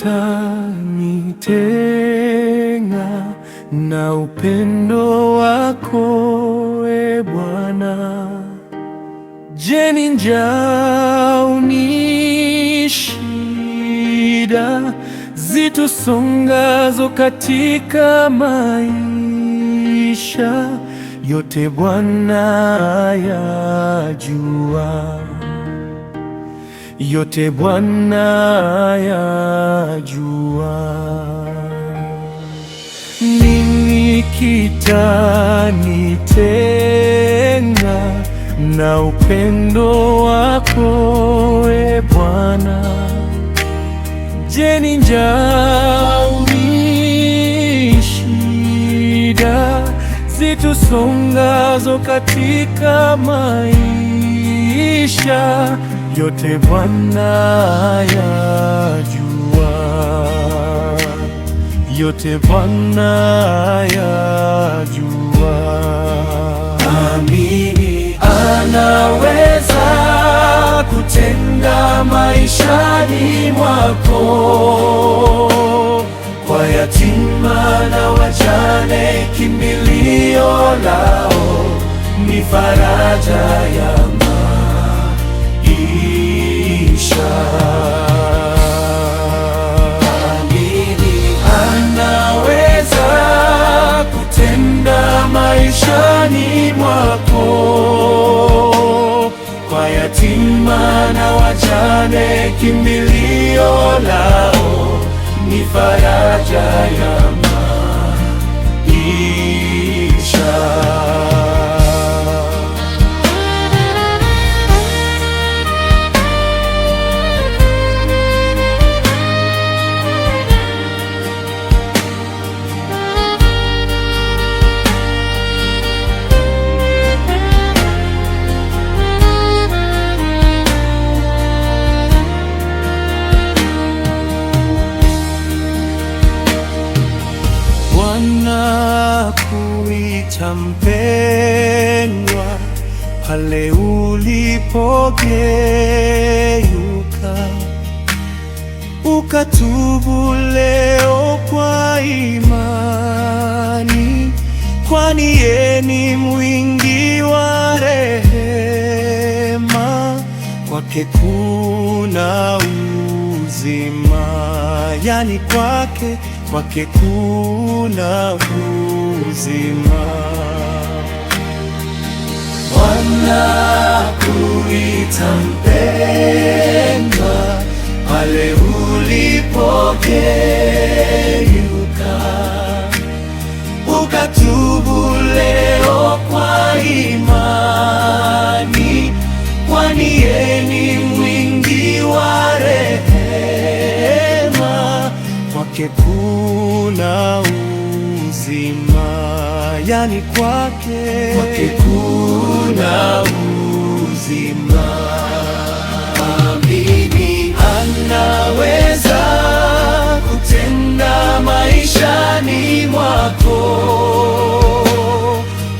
kitanitenga na upendo wako, e Bwana? Je, ni njaa, ni shida zitusongazo katika maisha? Yote Bwana yajua, yote Bwana yajua. Nini kitanitenga na upendo wako, e Bwana? Je, ni njaa, ni shida zitusongazo katika maisha? Yote Bwana yajua, yote Bwana yajua. Amini anaweza kutenda maishani mwako, kwa yatima na wajane kimbilio lao, ni faraja ya maisha. Amini anaweza kutenda maishani mwako, kwa yatima na wajane kimbilio lao, ni faraja ya maisha. Nakuita mpendwa, pale ulipogeuka ukatubu leo kwa imani, kwani yeye ni mwingi wa rehema. Kwake kuna uzima, yani kwake kuna uzima. Wanakuita mpendwa, pale ulipogeuka ukatubu leo kwa imani, kwani yeye ni mwingi wa rehema. Kwake kuna uzima, yani kwake kuna uzima. Amini anaweza kutenda maishani mwako,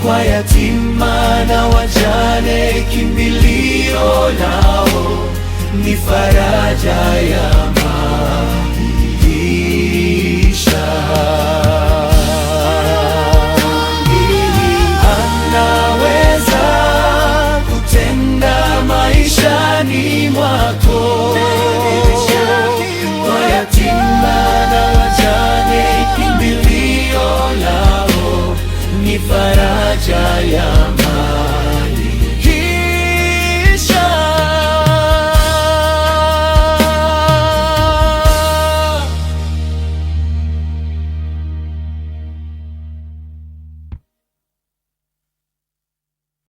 kwa yatima na wajane kimbilio lao, ni faraja ya